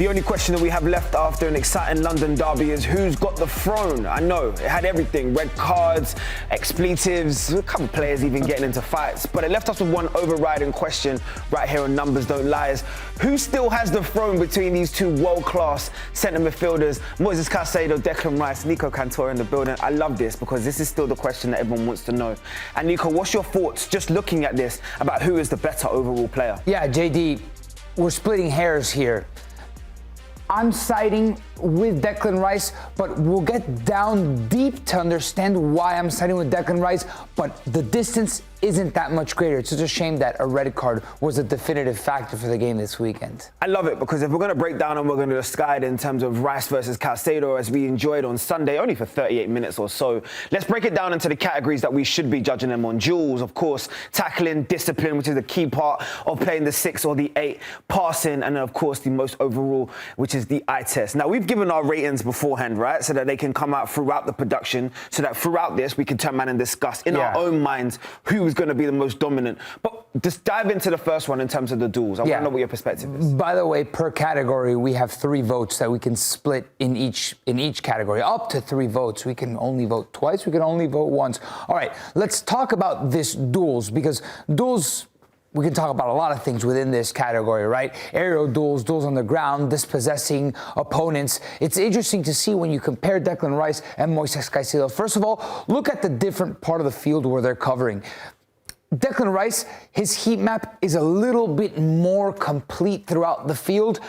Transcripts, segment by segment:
The only question that we have left after an exciting London derby is who's got the throne. I know, it had everything, red cards, expletives, a couple of players even getting into fights, but it left us with one overriding question right here on Numbers Don't Lie. Who still has the throne between these two world-class centre midfielders, Moises Caicedo, Declan Rice, Nico Cantor in the building? I love this because this is still the question that everyone wants to know. And Nico, what's your thoughts, just looking at this, about who is the better overall player? Yeah, JD, we're splitting hairs here. I'm siding with Declan Rice, but we'll get down deep to understand why I'm siding with Declan Rice, but the distance isn't that much greater. It's just a shame that a red card was a definitive factor for the game this weekend. I love it because if we're going to break down and we're going to discard in terms of Rice versus Caicedo as we enjoyed on Sunday, only for 38 minutes or so, let's break it down into the categories that we should be judging them on. Duels, of course, tackling, discipline, which is the key part of playing the 6 or the 8, passing, and of course the most overall, which is the eye test. Now, we've given our ratings beforehand, right, so that they can come out throughout the production, so that throughout this we can turn around and discuss in our own minds who is going to be the most dominant. But just dive into the first one in terms of the duels. I want to know what your perspective is. By the way, per category, we have 3 votes that we can split in each category. Up to 3 votes. We can only vote twice. We can only vote once. All right, let's talk about this duels, because duels, we can talk about a lot of things within this category, right? Aerial duels, duels on the ground, dispossessing opponents. It's interesting to see when you compare Declan Rice and Moises Caicedo. First of all, look at the different part of the field where they're covering. Declan Rice, his heat map is a little bit more complete throughout the field,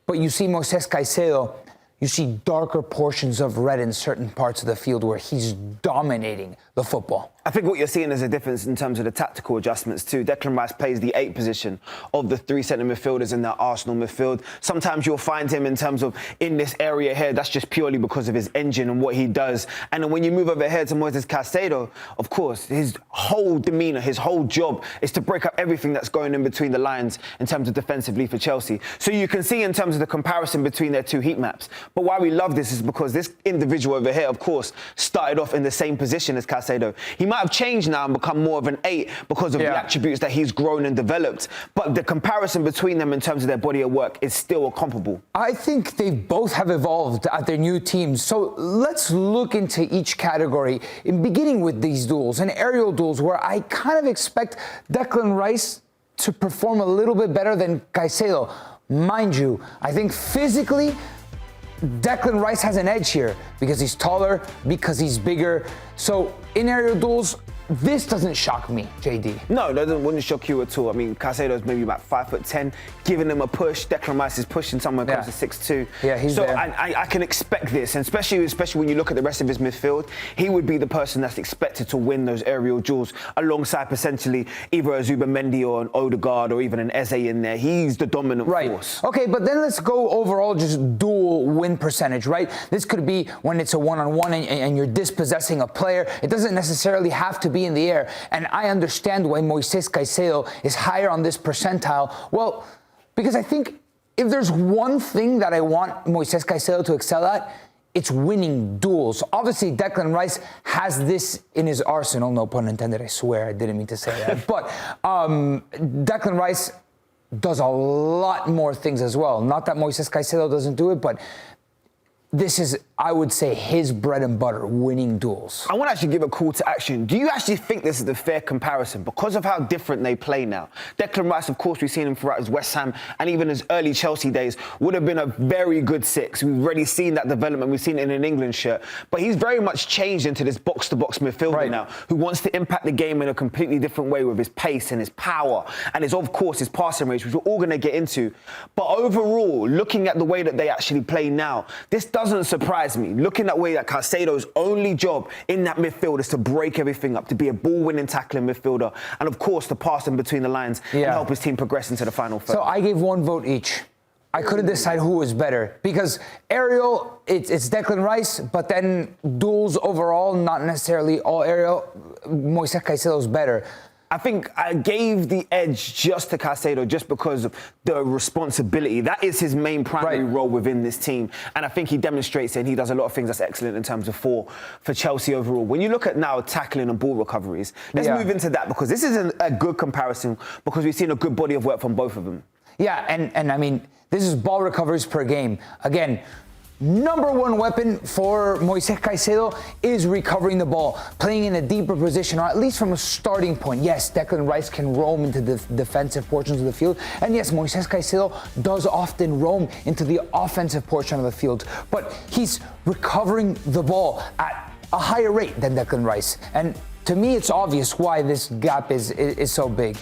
but you see Moises Caicedo, you see darker portions of red in certain parts of the field where he's dominating the football. I think what you're seeing is a difference in terms of the tactical adjustments too. Declan Rice plays the 8 position of the 3 centre midfielders in that Arsenal midfield. Sometimes you'll find him in terms of in this area here, that's just purely because of his engine and what he does. And then when you move over here to Moises Caicedo, of course, his whole demeanour, his whole job is to break up everything that's going in between the lines in terms of defensively for Chelsea. So you can see in terms of the comparison between their 2 heat maps. But why we love this is because this individual over here, of course, started off in the same position as Caicedo. He might have changed now and become more of an 8 because of the attributes that he's grown and developed. But the comparison between them in terms of their body of work is still comparable. I think they both have evolved at their new teams. So let's look into each category, in beginning with these duels and aerial duels, where I kind of expect Declan Rice to perform a little bit better than Caicedo. Mind you, I think physically, Declan Rice has an edge here because he's taller, because he's bigger. So in aerial duels, this doesn't shock me, JD. No, that wouldn't shock you at all. I mean, Caicedo's maybe about 5'10", giving him a push. Declan Rice is pushing somewhere close to 6'2". Yeah, he's so there. I can expect this, and especially when you look at the rest of his midfield, he would be the person that's expected to win those aerial duels alongside potentially either a Zubamendi or an Odegaard or even an Eze in there. He's the dominant force. Okay, but then let's go overall just dual win percentage, right? This could be when it's a one-on-one and you're dispossessing a player. It doesn't necessarily have to be in the air, and I understand why Moises Caicedo is higher on this percentile. Well, because I think if there's one thing that I want Moises Caicedo to excel at, it's winning duels. Obviously, Declan Rice has this in his arsenal, no pun intended, I swear, I didn't mean to say that. But Declan Rice does a lot more things as well. Not that Moises Caicedo doesn't do it, but this is, I would say, his bread and butter, winning duels. I want to actually give a call to action. Do you actually think this is a fair comparison because of how different they play now? Declan Rice, of course, we've seen him throughout his West Ham and even his early Chelsea days, would have been a very good 6. We've already seen that development. We've seen it in an England shirt. But he's very much changed into this box-to-box midfielder now, who wants to impact the game in a completely different way with his pace and his power and of course, his passing range, which we're all going to get into. But overall, looking at the way that they actually play now, this doesn't surprise me. Looking at the way that Caicedo's only job in that midfield is to break everything up, to be a ball-winning tackling midfielder, and of course to pass in between the lines and help his team progress into the final third. So I gave 1 vote each. I couldn't decide who was better because aerial, it's Declan Rice, but then duels overall, not necessarily all aerial, Moises Caicedo's better. I think I gave the edge just to Caicedo just because of the responsibility. That is his main primary role within this team. And I think he demonstrates it, and he does a lot of things that's excellent in terms of for Chelsea overall. When you look at now tackling and ball recoveries, let's move into that because this is a good comparison because we've seen a good body of work from both of them. Yeah, and I mean, This is ball recoveries per game. Again, number one weapon for Moises Caicedo is recovering the ball, playing in a deeper position, or at least from a starting point. Yes, Declan Rice can roam into the defensive portions of the field, and yes, Moises Caicedo does often roam into the offensive portion of the field, but he's recovering the ball at a higher rate than Declan Rice. And to me, it's obvious why this gap is so big.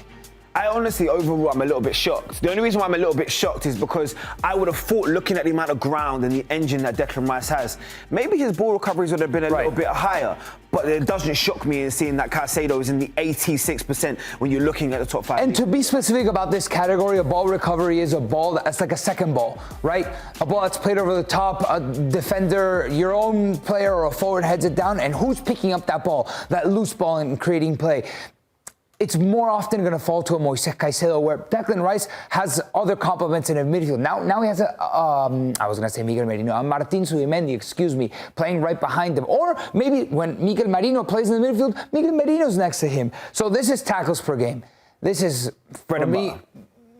I honestly, overall, I'm a little bit shocked. The only reason why I'm a little bit shocked is because I would have thought, looking at the amount of ground and the engine that Declan Rice has, maybe his ball recoveries would have been a little bit higher. But it doesn't shock me in seeing that Caicedo is in the 86% when you're looking at the top 5. And to be specific about this category, a ball recovery is a ball that's like a second ball, right? A ball that's played over the top, a defender, your own player or a forward heads it down, and who's picking up that ball, that loose ball, and creating play? It's more often going to fall to a Moises Caicedo, where Declan Rice has other complements in the midfield. Now he has I was going to say Miguel Merino, Martin Zubimendi, excuse me, playing right behind him. Or maybe when Miguel Merino plays in the midfield, Miguel Merino's next to him. So this is tackles per game. This is, for me,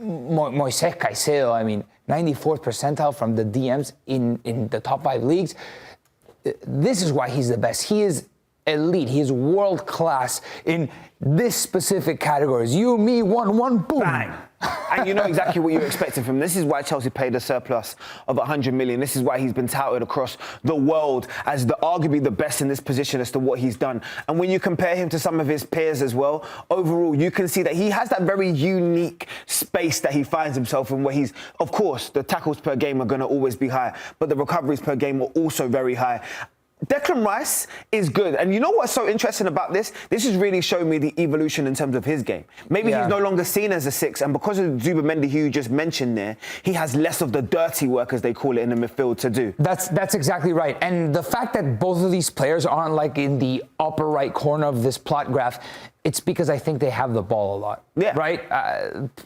Moises Caicedo, I mean, 94th percentile from the DMs in the top 5 leagues. This is why he's the best. He is elite. He is world class in this specific categories. You, me, 1-1, boom. Bang. And you know exactly what you're expecting from him. This is why Chelsea paid a surplus of 100 million. This is why he's been touted across the world as arguably the best in this position as to what he's done. And when you compare him to some of his peers as well, overall, you can see that he has that very unique space that he finds himself in, where he's, of course, the tackles per game are going to always be high, but the recoveries per game are also very high. Declan Rice is good. And you know what's so interesting about this? This is really showing me the evolution in terms of his game. Maybe he's no longer seen as a 6, and because of Zubimendi, who you just mentioned there, he has less of the dirty work, as they call it, in the midfield to do. That's exactly right. And the fact that both of these players aren't like in the upper right corner of this plot graph, it's because I think they have the ball a lot, right?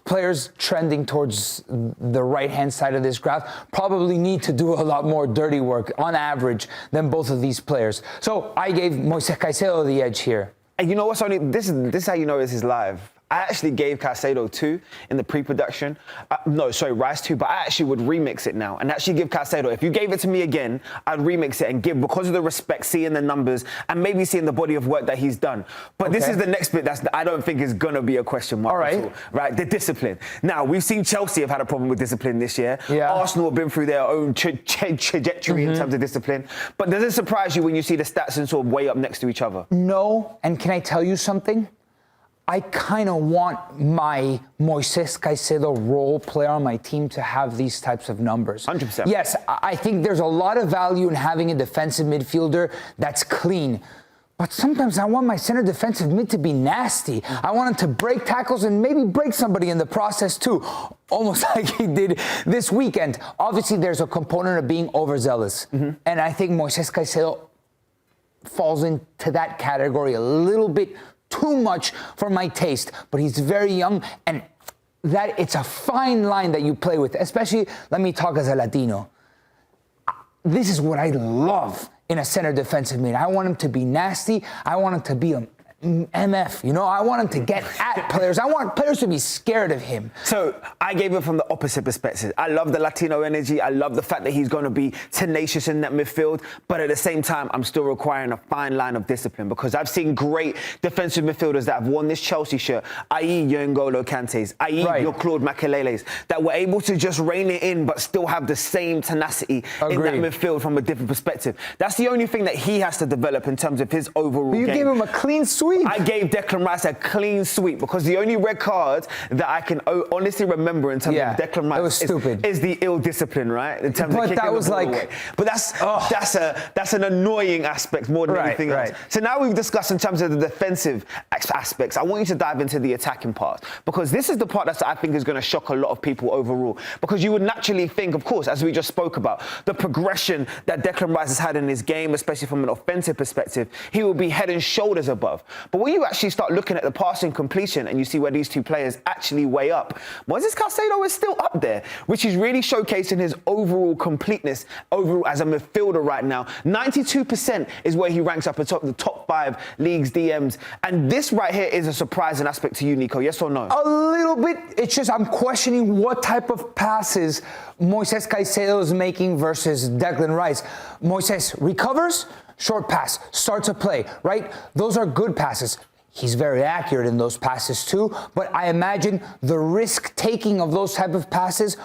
Players trending towards the right-hand side of this graph probably need to do a lot more dirty work on average than both of these players. So I gave Moises Caicedo the edge here. And you know what's only, this is how you know this is live. I actually gave Caicedo 2 in the pre-production. Rice 2, but I actually would remix it now and actually give Caicedo. If you gave it to me again, I'd remix it and give, because of the respect, seeing the numbers and maybe seeing the body of work that he's done. But this is the next bit I don't think is going to be a question mark at all. Right, the discipline. Now, we've seen Chelsea have had a problem with discipline this year. Arsenal have been through their own trajectory in terms of discipline. But does it surprise you when you see the stats and sort of way up next to each other? No, and can I tell you something? I kind of want my Moises Caicedo role player on my team to have these types of numbers. 100%. Yes, I think there's a lot of value in having a defensive midfielder that's clean. But sometimes I want my center defensive mid to be nasty. I want him to break tackles and maybe break somebody in the process too, almost like he did this weekend. Obviously, there's a component of being overzealous. And I think Moises Caicedo falls into that category a little bit too much for my taste, but he's very young, and that it's a fine line that you play with, especially, let me talk as a Latino. This is what I love in a center defensive mid. I want him to be nasty. I want him to be a MF, you know, I want him to get at players. I want players to be scared of him. So I gave it from the opposite perspective. I love the Latino energy. I love the fact that he's going to be tenacious in that midfield. But at the same time, I'm still requiring a fine line of discipline, because I've seen great defensive midfielders that have worn this Chelsea shirt, i.e. your N'Golo Kantes, i.e. your Claude Makeleles, that were able to just rein it in but still have the same tenacity in that midfield from a different perspective. That's the only thing that he has to develop in terms of his overall game. You gave him a clean sweep. I gave Declan Rice a clean sweep, because the only red card that I can honestly remember in terms of Declan Rice is the ill discipline, right? In terms of kicking the ball away. But that's an annoying aspect more than anything else. So now we've discussed in terms of the defensive aspects. I want you to dive into the attacking part, because this is the part that I think is going to shock a lot of people overall. Because you would naturally think, of course, as we just spoke about, the progression that Declan Rice has had in his game, especially from an offensive perspective, he will be head and shoulders above. But when you actually start looking at the passing completion and you see where these two players actually weigh up, Moises Caicedo is still up there, which is really showcasing his overall completeness overall as a midfielder right now. 92% is where he ranks up atop the top 5 leagues DMs. And this right here is a surprising aspect to you, Nico. Yes or no? A little bit. It's just I'm questioning what type of passes Moises Caicedo is making versus Declan Rice. Moises recovers, short pass, starts a play, right? Those are good passes. He's very accurate in those passes too, but I imagine the risk-taking of those type of passes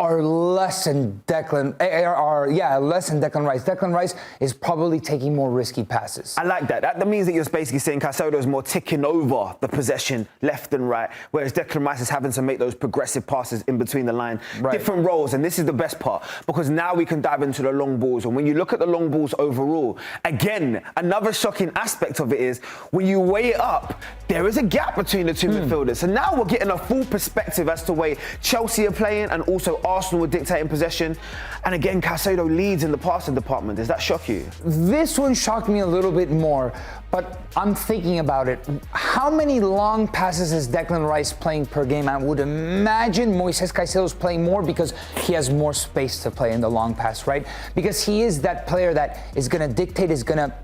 are less than Declan Rice. Declan Rice is probably taking more risky passes. I like that. That means that you're basically saying Caicedo is more ticking over the possession left and right, whereas Declan Rice is having to make those progressive passes in between the line. Right. Different roles, and this is the best part, because now we can dive into the long balls. And when you look at the long balls overall, again, another shocking aspect of it is when you weigh it up, there is a gap between the two midfielders. So now we're getting a full perspective as to the way Chelsea are playing and also Arsenal were dictating possession. And again, Caicedo leads in the passing department. Does that shock you? This one shocked me a little bit more, but I'm thinking about it. How many long passes is Declan Rice playing per game? I would imagine Moises Caicedo is playing more because he has more space to play in the long pass, right? Because he is that player that is going to dictate, is going to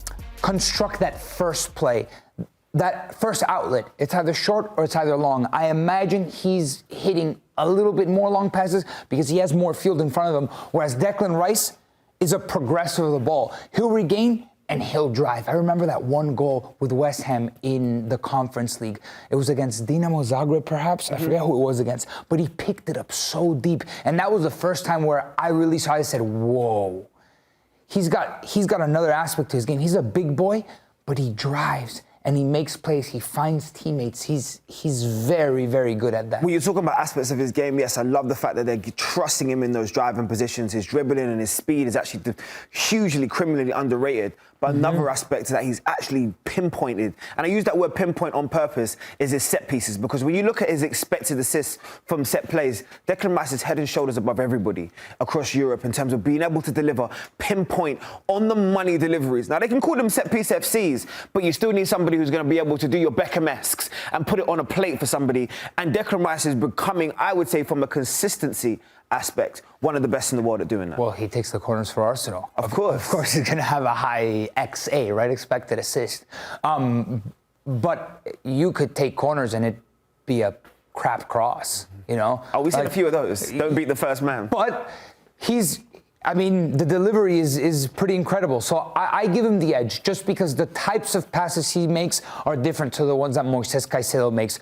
construct that first play, that first outlet. It's either short or it's either long. I imagine he's hitting a little bit more long passes because he has more field in front of him, whereas Declan Rice is a progressor of the ball. He'll regain and he'll drive. I remember that one goal with West Ham in the Conference League. It was against Dinamo Zagreb, perhaps. I forget who it was against, but he picked it up so deep. And that was the first time where I really saw it. I said, whoa, he's got another aspect to his game. He's a big boy, but he drives and he makes plays, he finds teammates. He's very, very good at that. When you're talking about aspects of his game, yes, I love the fact that they're trusting him in those driving positions. His dribbling and his speed is actually hugely criminally underrated. But another aspect is that he's actually pinpointed, and I use that word pinpoint on purpose, is his set pieces. Because when you look at his expected assists from set plays, Declan Rice is head and shoulders above everybody across Europe in terms of being able to deliver pinpoint on the money deliveries. Now, they can call them set piece FCs, but you still need somebody who's going to be able to do your Beckham-esques and put it on a plate for somebody. And Declan Rice is becoming, I would say, from a consistency aspect, one of the best in the world at doing that. Well, he takes the corners for Arsenal. Of course. Of course, he's going to have a high XA, right? Expected assist. But you could take corners and it'd be a crap cross, you know? Oh, we said a few of those. Don't beat the first man. But the delivery is pretty incredible. So I give him the edge just because the types of passes he makes are different to the ones that Moises Caicedo makes.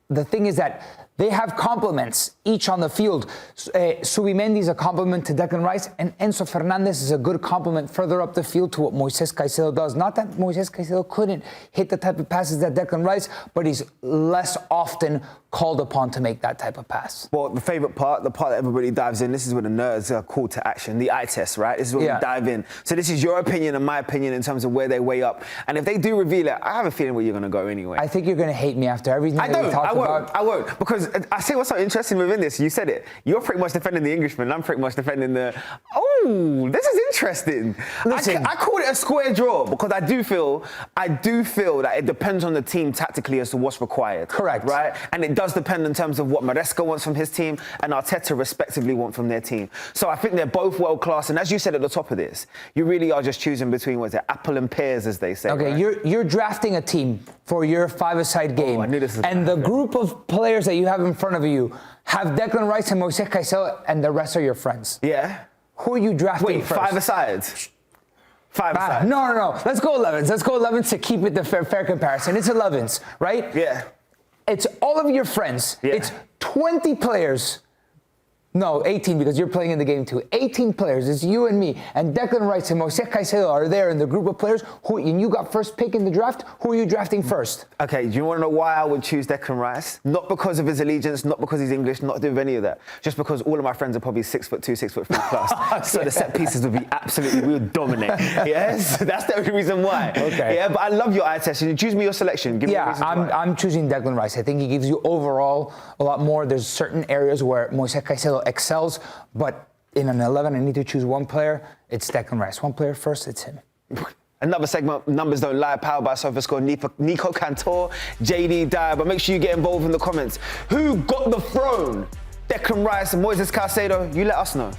The thing is that they have complements each on the field. Subimendi is a complement to Declan Rice, and Enzo Fernandez is a good complement further up the field to what Moises Caicedo does. Not that Moises Caicedo couldn't hit the type of passes that Declan Rice, but he's less often called upon to make that type of pass. Well, the favorite part, the part that everybody dives in, this is where the nerds are called to action, the eye test, right? This is where we dive in. So this is your opinion and my opinion in terms of where they weigh up. And if they do reveal it, I have a feeling where you're going to go anyway. I think you're going to hate me after everything that we talked about. I won't. Because I see what's so interesting within this. You said it. You're pretty much defending the Englishman. I'm pretty much defending the... Oh, this is interesting. Listen, I call it a square draw because I do feel that it depends on the team tactically as to what's required. Correct. Right? And it does depend in terms of what Maresca wants from his team and Arteta respectively want from their team. So I think they're both world class. And as you said at the top of this, you really are just choosing between, what is it, apple and pears, as they say. Okay, right? you're drafting a team for your five-a-side game. I knew this was and the group of players that you have in front of you have Declan Rice and Moises Caicedo, and the rest are your friends. Yeah. Who are you drafting first? Five-a-side. Five-a-side. No. Let's go 11s. Let's go 11s to keep it the fair comparison. It's 11s, right? Yeah. It's all of your friends. Yeah. It's 20 players. No, 18 because you're playing in the game too. 18 players. It's you and me. And Declan Rice and Moises Caicedo are there in the group of players. And you got first pick in the draft. Who are you drafting first? Okay, do you want to know why I would choose Declan Rice? Not because of his allegiance, not because he's English, not to do with any of that. Just because all of my friends are probably 6'2", 6'3" plus. So the set pieces would be absolutely, we would dominate. Yes, that's the only reason why. Okay. Yeah, but I love your eye test. You choose me your selection. Give me a reason why. I'm choosing Declan Rice. I think he gives you overall a lot more. There's certain areas where Moises Caicedo excels, but in an 11, I need to choose one player. It's Declan Rice. One player first, it's him. Another segment, Numbers Don't Lie, powered by Sofascore, Nico Cantor, JayDee Dyer. But make sure you get involved in the comments. Who got the throne? Declan Rice and Moises Caicedo? You let us know.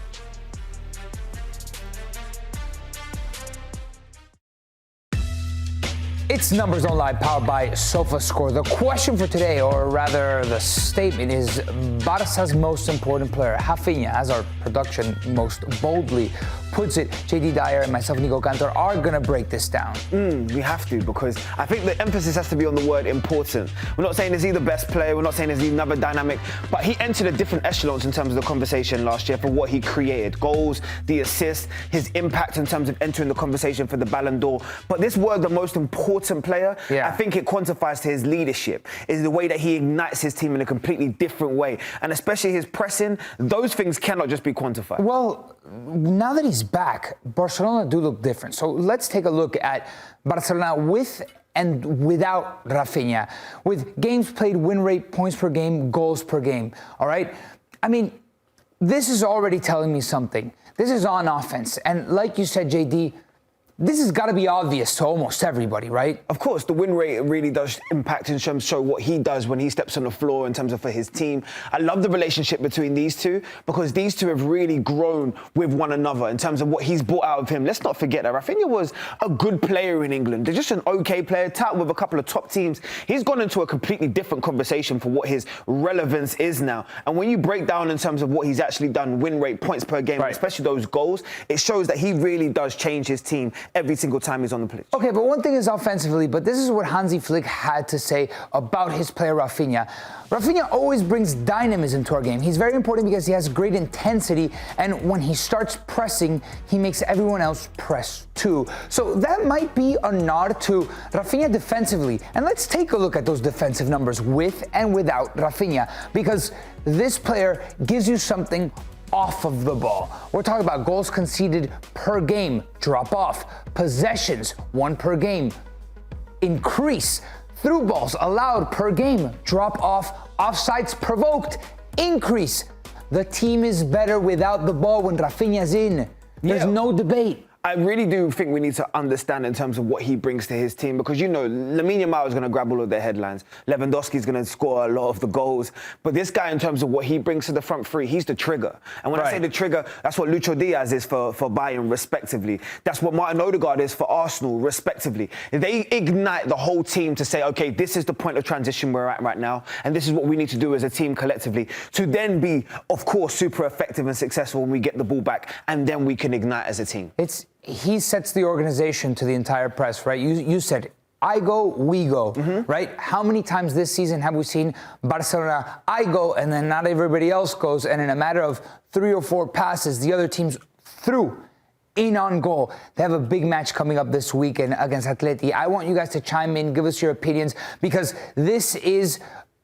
It's Numbers Don't Lie, powered by Sofascore. The question for today, or rather the statement, is Barca's most important player. Raphinha, as our production most boldly puts it, JayDee Dyer and myself, Nico Cantor, are going to break this down. We have to, because I think the emphasis has to be on the word important. We're not saying is he the best player, we're not saying is he another dynamic, but he entered a different echelons in terms of the conversation last year for what he created. Goals, the assists, his impact in terms of entering the conversation for the Ballon d'Or. But this word, the most important player, I think it quantifies to his leadership, is the way that he ignites his team in a completely different way. And especially his pressing, those things cannot just be quantified. Well, now that he's back, Barcelona do look different. So let's take a look at Barcelona with and without Raphinha, with games played, win rate, points per game, goals per game. All right? I mean, this is already telling me something. This is on offense. And like you said, JD, this has got to be obvious to almost everybody, right? Of course, the win rate really does impact in terms of show what he does when he steps on the floor in terms of for his team. I love the relationship between these two, because these two have really grown with one another in terms of what he's brought out of him. Let's not forget that Raphinha was a good player in England. They're just an okay player, tapped with a couple of top teams. He's gone into a completely different conversation for what his relevance is now. And when you break down in terms of what he's actually done, win rate, points per game, especially those goals, it shows that he really does change his team every single time he's on the pitch. Okay, but one thing is offensively, but this is what Hansi Flick had to say about his player Raphinha. Raphinha always brings dynamism to our game. He's very important because he has great intensity, and when he starts pressing, he makes everyone else press too. So that might be a nod to Raphinha defensively. And let's take a look at those defensive numbers with and without Raphinha, because this player gives you something off of the ball. We're talking about goals conceded per game, drop off, possessions, 1 per game, increase, through balls allowed per game, drop off, offsides provoked, increase. The team is better without the ball when Raphinha's in. There's no debate. I really do think we need to understand in terms of what he brings to his team, because, you know, Lamine Yamal is going to grab all of their headlines. Lewandowski is going to score a lot of the goals. But this guy, in terms of what he brings to the front three, he's the trigger. And when I say the trigger, that's what Lucho Diaz is for Bayern, respectively. That's what Martin Odegaard is for Arsenal, respectively. They ignite the whole team to say, okay, this is the point of transition we're at right now, and this is what we need to do as a team collectively to then be, of course, super effective and successful when we get the ball back, and then we can ignite as a team. He sets the organization to the entire press, right? You said, I go, we go, right? How many times this season have we seen Barcelona, I go, and then not everybody else goes, and in a matter of 3 or 4 passes, the other team's through, in on goal. They have a big match coming up this weekend against Atleti. I want you guys to chime in, give us your opinions, because this is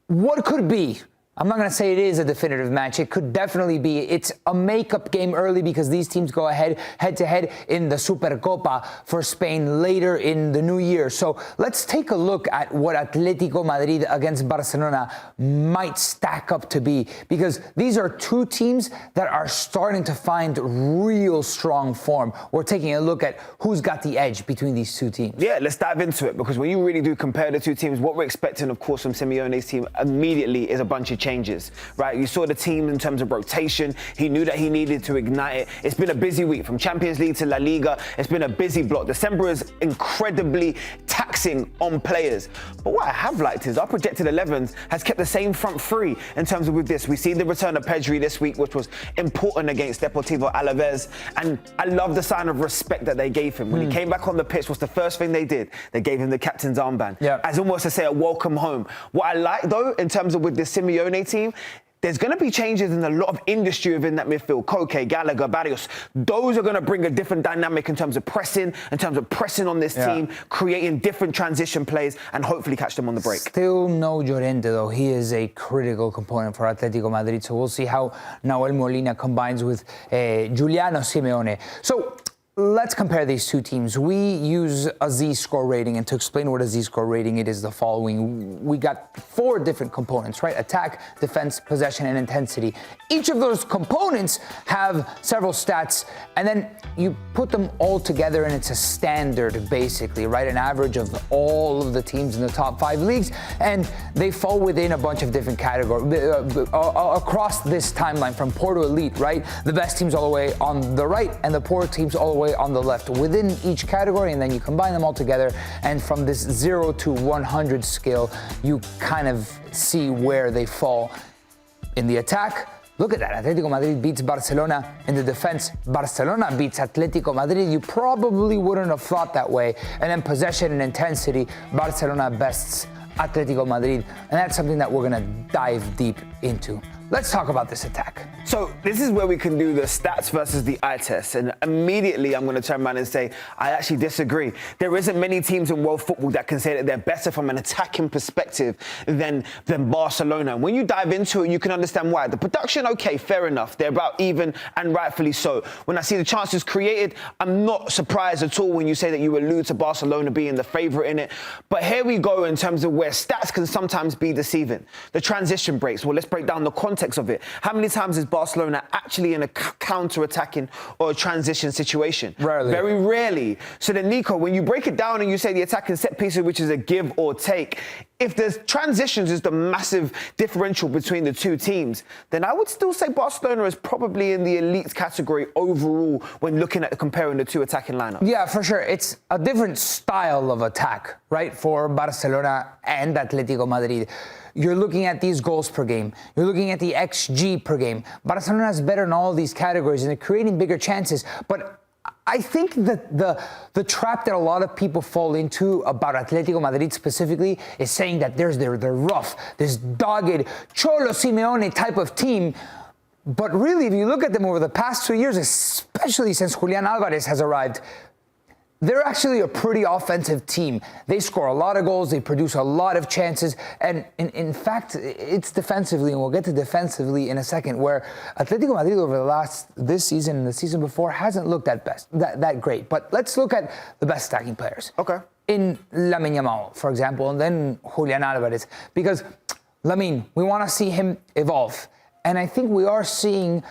what could be. I'm not going to say it is a definitive match. It could definitely be. It's a makeup game early because these teams go head-to-head in the Supercopa for Spain later in the new year. So let's take a look at what Atlético Madrid against Barcelona might stack up to be, because these are two teams that are starting to find real strong form. We're taking a look at who's got the edge between these two teams. Yeah, let's dive into it, because when you really do compare the two teams, what we're expecting, of course, from Simeone's team immediately is a bunch of changes, right? You saw the team in terms of rotation. He knew that he needed to ignite it. It's been a busy week from Champions League to La Liga. It's been a busy block. December is incredibly taxing on players. But what I have liked is our projected 11s has kept the same front three in terms of with this. We see the return of Pedri this week, which was important against Deportivo Alaves. And I love the sign of respect that they gave him. When he came back on the pitch, what's the first thing they did? They gave him the captain's armband. As almost to say a welcome home. What I like, though, in terms of with this Simeone team, there's going to be changes in a lot of industry within that midfield. Koke, Gallagher, Barrios. Those are going to bring a different dynamic in terms of pressing on this team, creating different transition plays, and hopefully catch them on the break. Still no Llorente, though. He is a critical component for Atlético Madrid. So we'll see how Nahuel Molina combines with Giuliano Simeone. So let's compare these two teams. We use a Z-score rating, and to explain what a Z-score rating it is the following. We got 4 different components, right? Attack, defense, possession, and intensity. Each of those components have several stats, and then you put them all together, and it's a standard, basically, right? An average of all of the teams in the top 5 leagues, and they fall within a bunch of different categories across this timeline, from poor to elite, right? The best teams all the way on the right, and the poor teams all the way on the left within each category, and then you combine them all together, and from this 0 to 100 scale, you kind of see where they fall. In the attack, look at that. Atlético Madrid beats Barcelona. In the defense, Barcelona beats Atlético Madrid. You probably wouldn't have thought that way. And then possession and intensity, Barcelona bests Atlético Madrid. And that's something that we're going to dive deep into. Let's talk about this attack. So this is where we can do the stats versus the eye test. And immediately I'm going to turn around and say, I actually disagree. There isn't many teams in world football that can say that they're better from an attacking perspective than Barcelona. And when you dive into it, you can understand why. The production, okay, fair enough. They're about even, and rightfully so. When I see the chances created, I'm not surprised at all when you say that you allude to Barcelona being the favourite in it. But here we go in terms of where stats can sometimes be deceiving. The transition breaks. Well, let's break down the context of it. How many times is Barcelona actually in a counter-attacking or a transition situation? Rarely. Very rarely. So then, Nico, when you break it down and you say the attacking set pieces, which is a give or take, if the transitions is the massive differential between the two teams, then I would still say Barcelona is probably in the elite category overall when looking at comparing the two attacking lineups. Yeah, for sure. It's a different style of attack, right, for Barcelona and Atlético Madrid. You're looking at these goals per game. You're looking at the XG per game. Barcelona is better in all these categories, and they're creating bigger chances. But I think that the trap that a lot of people fall into about Atlético Madrid specifically is saying that they're rough, this dogged Cholo Simeone type of team. But really, if you look at them over the past 2 years, especially since Julian Alvarez has arrived, they're actually a pretty offensive team. They score a lot of goals, they produce a lot of chances, and in fact, it's defensively, and we'll get to defensively in a second, where Atlético Madrid over this season and the season before hasn't looked that great. But let's look at the best stacking players. Okay. In Lamine Yamal, for example, and then Julian Alvarez, because Lamine, we want to see him evolve, and I think we are seeing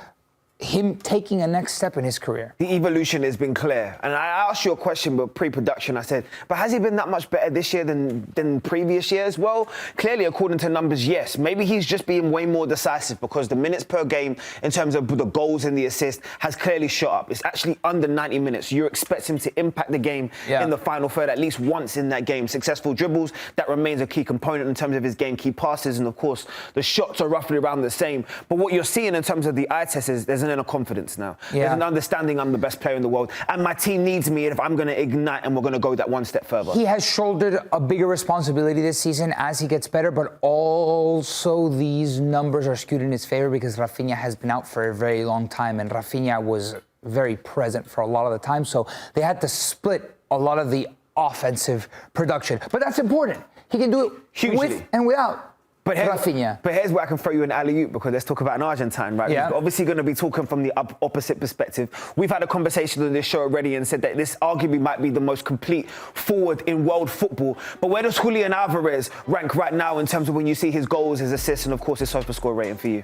him taking a next step in his career. The evolution has been clear. And I asked you a question, but pre-production, I said, but has he been that much better this year than previous years? Well, clearly, according to numbers, yes. Maybe he's just being way more decisive because the minutes per game, in terms of the goals and the assists, has clearly shot up. It's actually under 90 minutes. You expect him to impact the game in the final third at least once in that game. Successful dribbles, that remains a key component in terms of his game. Key passes, and of course, the shots are roughly around the same. But what you're seeing in terms of the eye test is there's an inner confidence now. Yeah. There's an understanding I'm the best player in the world, and my team needs me if I'm going to ignite and we're going to go that one step further. He has shouldered a bigger responsibility this season as he gets better, but also these numbers are skewed in his favor because Raphinha has been out for a very long time, and Raphinha was very present for a lot of the time, so they had to split a lot of the offensive production. But that's important. He can do it hugely, with and without Raphinha. But here's where I can throw you an alley-oop, because let's talk about an Argentine, right? Yeah. We're obviously going to be talking from the opposite perspective. We've had a conversation on this show already and said that this arguably might be the most complete forward in world football. But where does Julian Alvarez rank right now in terms of when you see his goals, his assists, and of course his Sofascore rating for you?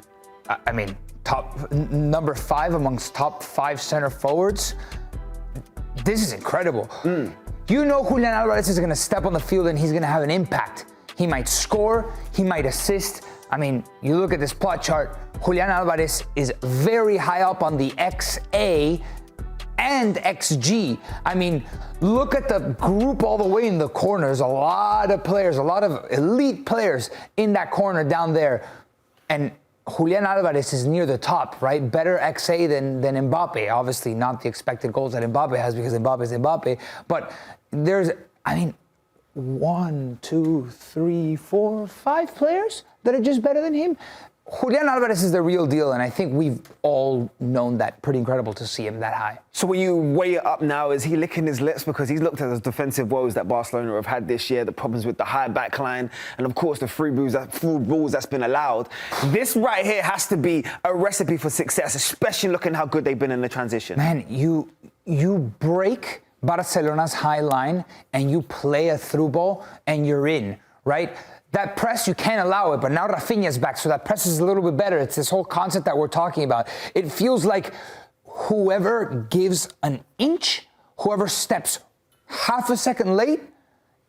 I mean, number 5 amongst top 5 center forwards. This is incredible. You know Julian Alvarez is going to step on the field and he's going to have an impact. He might score, he might assist. I mean, you look at this plot chart, Julian Alvarez is very high up on the XA and XG. I mean, look at the group all the way in the corners. A lot of players, a lot of elite players in that corner down there. And Julian Alvarez is near the top, right? Better XA than Mbappe. Obviously not the expected goals that Mbappe has because Mbappe is Mbappe. But there's, I mean, 1, 2, 3, 4, 5 players that are just better than him. Julian Alvarez is the real deal, and I think we've all known that. Pretty incredible to see him that high. So when you weigh it up now, is he licking his lips because he's looked at the defensive woes that Barcelona have had this year, the problems with the high back line, and of course the free balls that's been allowed. This right here has to be a recipe for success, especially looking how good they've been in the transition. Man, you you break Barcelona's high line and you play a through ball and you're in, right? That press, you can't allow it, but now Raphinha's back, so that press is a little bit better. It's this whole concept that we're talking about. It feels like whoever gives an inch, whoever steps half a second late,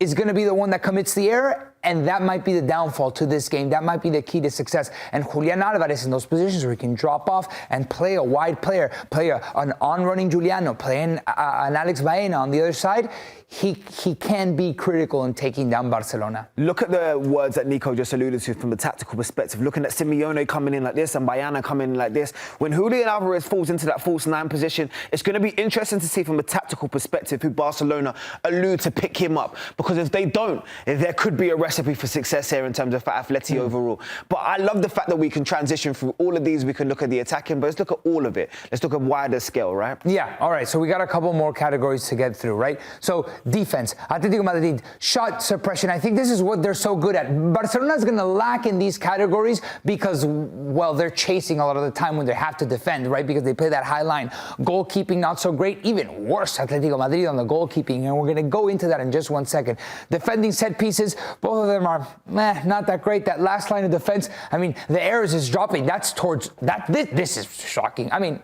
is going to be the one that commits the error, and that might be the downfall to this game. That might be the key to success. And Julian Alvarez in those positions where he can drop off and play a wide player, play an on-running Juliano, play an Alex Baena on the other side, he can be critical in taking down Barcelona. Look at the words that Nico just alluded to from the tactical perspective. Looking at Simeone coming in like this and Baena coming in like this. When Julian Alvarez falls into that false nine position, it's going to be interesting to see from a tactical perspective who Barcelona allude to pick him up. Because if they don't, there could be a recipe for success here in terms of Atleti overall. But I love the fact that we can transition through all of these. We can look at the attacking, but let's look at all of it. Let's look at wider scale, right? Yeah, all right. So we got a couple more categories to get through, right? So defense, Atlético Madrid, shot suppression. I think this is what they're so good at. Barcelona's going to lack in these categories because, well, they're chasing a lot of the time when they have to defend, right? Because they play that high line. Goalkeeping, not so great. Even worse, Atlético Madrid on the goalkeeping. And we're going to go into that in just 1 second. Defending set pieces, both of them are not that great. That last line of defense, I mean, the errors is dropping. That's towards that. This is shocking. I mean,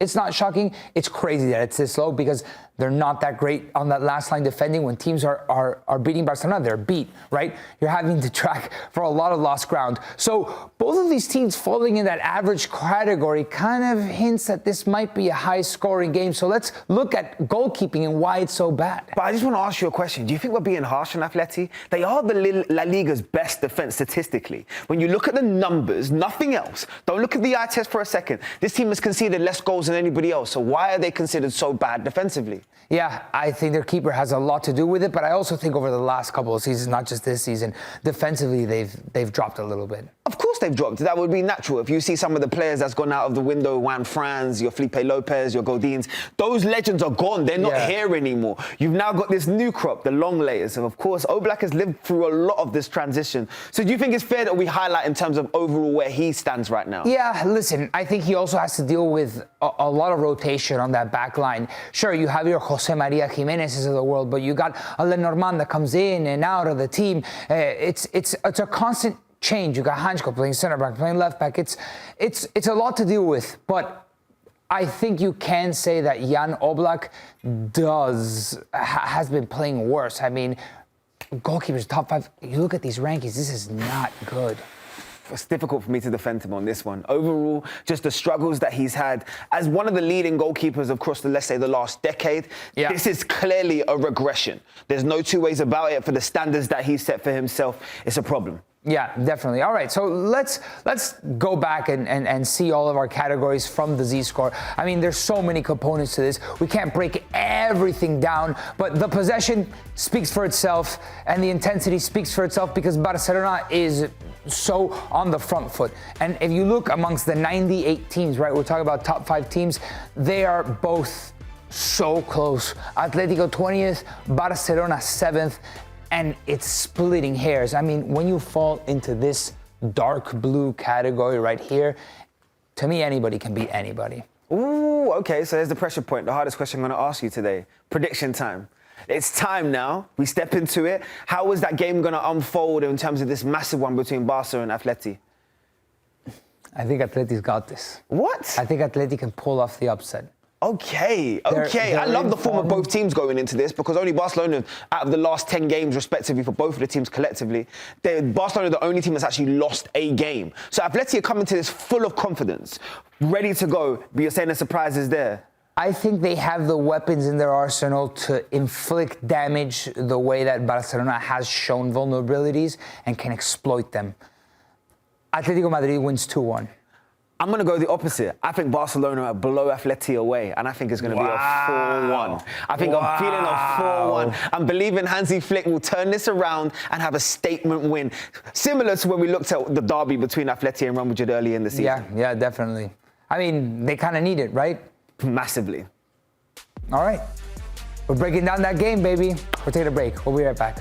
it's not shocking. It's crazy that it's this low because they're not that great on that last line defending. When teams are beating Barcelona, they're beat, right? You're having to track for a lot of lost ground. So both of these teams falling in that average category kind of hints that this might be a high-scoring game. So let's look at goalkeeping and why it's so bad. But I just want to ask you a question. Do you think we're being harsh on Atleti? They are the La Liga's best defense statistically. When you look at the numbers, nothing else. Don't look at the eye test for a second. This team has conceded less goals than anybody else. So why are they considered so bad defensively? Yeah, I think their keeper has a lot to do with it, but I also think over the last couple of seasons, not just this season, defensively they've dropped a little bit. Of course they've dropped. That would be natural. If you see some of the players that's gone out of the window, Juan Franz, your Felipe Lopez, your Godins, those legends are gone. They're not here anymore. You've now got this new crop, the long layers. And of course, Oblak has lived through a lot of this transition. So do you think it's fair that we highlight in terms of overall where he stands right now? Yeah, listen, I think he also has to deal with a lot of rotation on that back line. Sure, you have your Jose Maria Jimenez's of the world, but you got a Lenormand that comes in and out of the team. It's a constant change. You got Hansko playing center back, playing left back. It's a lot to deal with, but I think you can say that Jan Oblak has been playing worse. I mean, goalkeepers top 5. You look at these rankings. This is not good. It's difficult for me to defend him on this one. Overall, just the struggles that he's had as one of the leading goalkeepers across let's say, the last decade. Yeah. This is clearly a regression. There's no two ways about it. For the standards that he's set for himself, it's a problem. Yeah, definitely. All right, so let's go back and see all of our categories from the Z-score. I mean, there's so many components to this. We can't break everything down, but the possession speaks for itself, and the intensity speaks for itself because Barcelona is so on the front foot. And if you look amongst the 98 teams, right, we're talking about top 5 teams, they are both so close. Atletico 20th, Barcelona 7th, and it's splitting hairs. I mean, when you fall into this dark blue category right here, to me, anybody can beat anybody. Ooh, okay, so there's the pressure point, the hardest question I'm going to ask you today. Prediction time. It's time now. We step into it. How is that game going to unfold in terms of this massive one between Barca and Atleti? I think Atleti's got this. What? I think Atleti can pull off the upset. Okay. I love the form of both teams going into this because only Barcelona, out of the last 10 games respectively for both of the teams collectively, Barcelona are the only team that's actually lost a game. So Atleti are coming to this full of confidence, ready to go, but you're saying the surprise is there? I think they have the weapons in their arsenal to inflict damage the way that Barcelona has shown vulnerabilities and can exploit them. Atletico Madrid wins 2-1. I'm going to go the opposite. I think Barcelona are below Atleti away, and I think it's going to be a 4-1. I think I'm feeling a 4-1. I'm believing Hansi Flick will turn this around and have a statement win, similar to when we looked at the derby between Atleti and Real Madrid early in the season. Yeah, definitely. I mean, they kind of need it, right? Massively. All right. We're breaking down that game, baby. We're taking a break. We'll be right back.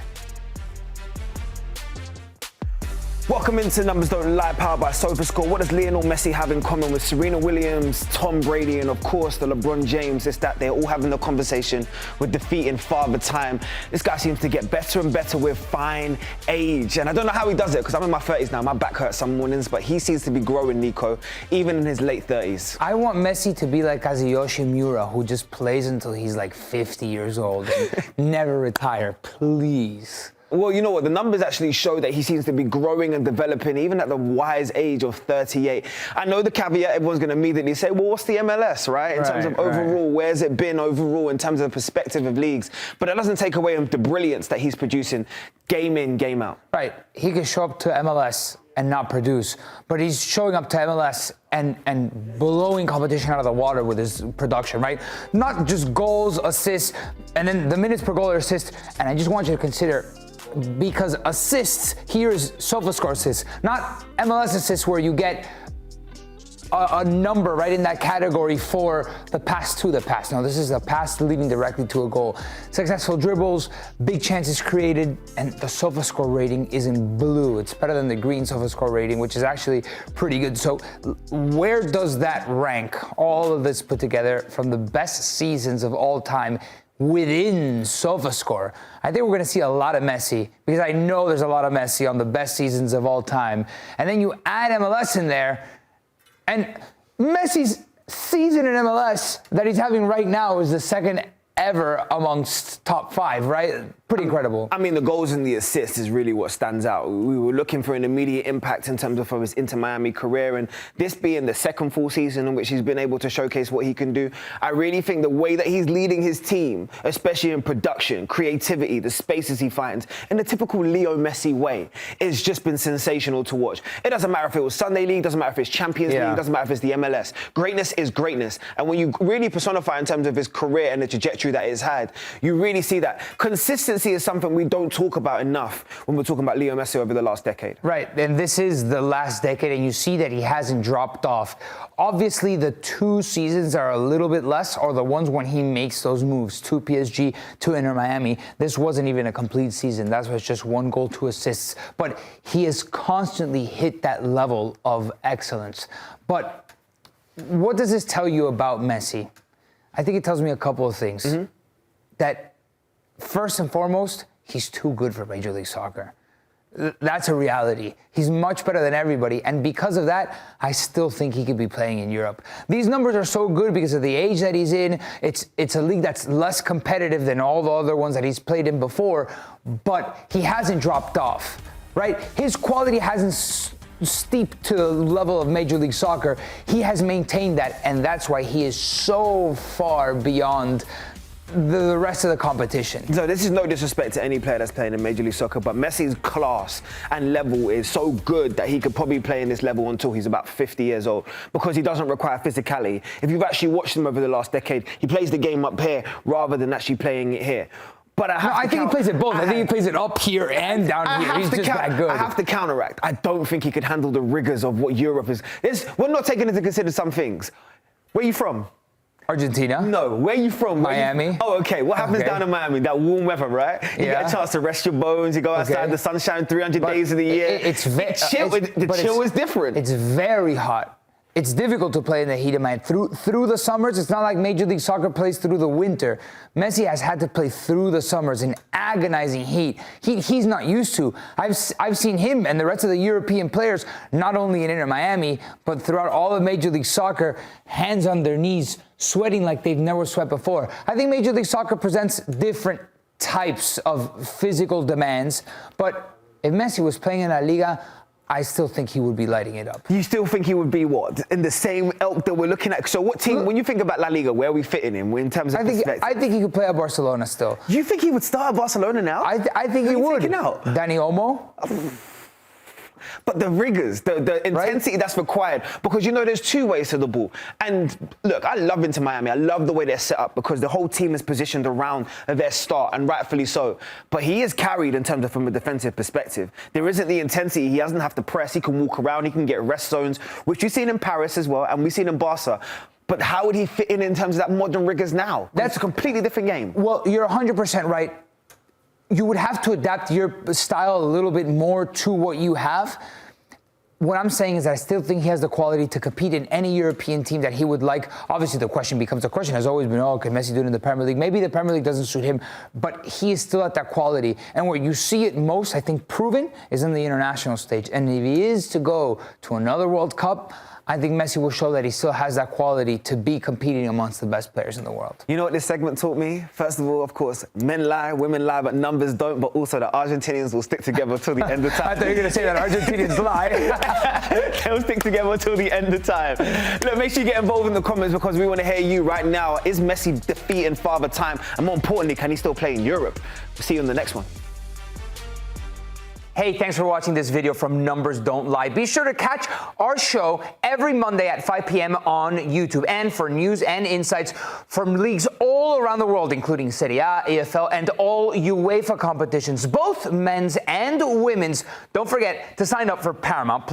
Welcome into Numbers Don't Lie, powered by Sofascore. What does Lionel Messi have in common with Serena Williams, Tom Brady, and of course the LeBron James? It's that they're all having the conversation with defeating Father Time. This guy seems to get better and better with fine age. And I don't know how he does it, because I'm in my 30s now. My back hurts some mornings, but he seems to be growing, Nico, even in his late 30s. I want Messi to be like Kazuyoshi Miura, who just plays until he's like 50 years old and never retire, please. Well, you know what? The numbers actually show that he seems to be growing and developing, even at the wise age of 38. I know the caveat, everyone's going to immediately say, well, what's the MLS, right? In terms of overall, where's it been overall in terms of the perspective of leagues? But it doesn't take away the brilliance that he's producing game in, game out. Right. He could show up to MLS and not produce, but he's showing up to MLS and blowing competition out of the water with his production, right? Not just goals, assists, and then the minutes per goal or assist. And I just want you to consider, because assists here is Sofascore assists, not MLS assists where you get a number right in that category for the pass to the pass. No, this is a pass leading directly to a goal. Successful dribbles, big chances created, and the Sofascore rating is in blue. It's better than the green Sofascore rating, which is actually pretty good. So where does that rank, all of this put together, from the best seasons of all time within Sofascore? I think we're going to see a lot of Messi, because I know there's a lot of Messi on the best seasons of all time. And then you add MLS in there, and Messi's season in MLS that he's having right now is the second ever amongst top five, right? Pretty incredible. I mean, the goals and the assists is really what stands out. We were looking for an immediate impact in terms of his Inter Miami career, and this being the second full season in which he's been able to showcase what he can do. I really think the way that he's leading his team, especially in production, creativity, the spaces he finds, in the typical Leo Messi way, it's just been sensational to watch. It doesn't matter if it was Sunday League, doesn't matter if it's Champions League, doesn't matter if it's the MLS. Greatness is greatness. And when you really personify in terms of his career and the trajectory that it's had, you really see that. Consistency is something we don't talk about enough when we're talking about Leo Messi over the last decade. Right, and this is the last decade, and you see that he hasn't dropped off. Obviously, the two seasons are a little bit less, or the ones when he makes those moves to PSG, to Inter Miami. This wasn't even a complete season. That's why it's just 1 goal, 2 assists. But he has constantly hit that level of excellence. But what does this tell you about Messi? I think it tells me a couple of things. That first and foremost, he's too good for Major League Soccer. That's a reality. He's much better than everybody, and because of that, I still think he could be playing in Europe. These numbers are so good because of the age that he's in. It's a league that's less competitive than all the other ones that he's played in before, but he hasn't dropped off, right? His quality hasn't steeped to the level of Major League Soccer. He has maintained that, and that's why he is so far beyond the rest of the competition. So this is no disrespect to any player that's playing in Major League Soccer, but Messi's class and level is so good that he could probably play in this level until he's about 50 years old, because he doesn't require physicality. If you've actually watched him over the last decade, he plays the game up here rather than actually playing it here. But I think he plays it both. I think he plays it up here and down here. He's just that good. I have to counteract. I don't think he could handle the rigors of what Europe is. We're not taking into consider some things. Where are you from? Argentina? No, where are you from? Miami. Oh, okay. What happens down in Miami? That warm weather, right? You get a chance to rest your bones. You go outside, the sunshine 300 days of the year. The chill is different. It's very hot. It's difficult to play in the heat of Miami. Through the summers, it's not like Major League Soccer plays through the winter. Messi has had to play through the summers in agonizing heat. He's not used to. I've seen him and the rest of the European players, not only in Inter Miami, but throughout all of Major League Soccer, hands on their knees, sweating like they've never sweat before. I think Major League Soccer presents different types of physical demands, but if Messi was playing in La Liga, I still think he would be lighting it up. You still think he would be what? In the same ilk that we're looking at? So what team, when you think about La Liga, where are we fitting him in terms of perspective? I think he could play at Barcelona still. You think he would start at Barcelona now? I think he would. Out? Dani Olmo? But the rigors, the intensity that's required, because there's two ways to the ball. And look, I love Inter Miami. I love the way they're set up because the whole team is positioned around their start, and rightfully so. But he is carried in terms of from a defensive perspective. There isn't the intensity. He doesn't have to press. He can walk around. He can get rest zones, which we've seen in Paris as well, and we've seen in Barca. But how would he fit in terms of that modern rigors now? That's a completely different game. Well, you're 100% right. you would have to adapt your style a little bit more to what you have. What I'm saying is that I still think he has the quality to compete in any European team that he would like. Obviously, the question has always been, oh, can Messi do it in the Premier League? Maybe the Premier League doesn't suit him, but he is still at that quality. And where you see it most, I think, proven is in the international stage. And if he is to go to another World Cup, I think Messi will show that he still has that quality to be competing amongst the best players in the world. You know what this segment taught me? First of all, of course, men lie, women lie, but numbers don't. But also the Argentinians will stick together till the end of time. I thought you were going to say that Argentinians lie. They'll stick together till the end of time. Look, make sure you get involved in the comments because we want to hear you right now. Is Messi defeating Father Time? And more importantly, can he still play in Europe? We'll see you in the next one. Hey, thanks for watching this video from Numbers Don't Lie. Be sure to catch our show every Monday at 5 p.m. on YouTube. And for news and insights from leagues all around the world, including Serie A, EFL, and all UEFA competitions, both men's and women's, don't forget to sign up for Paramount+.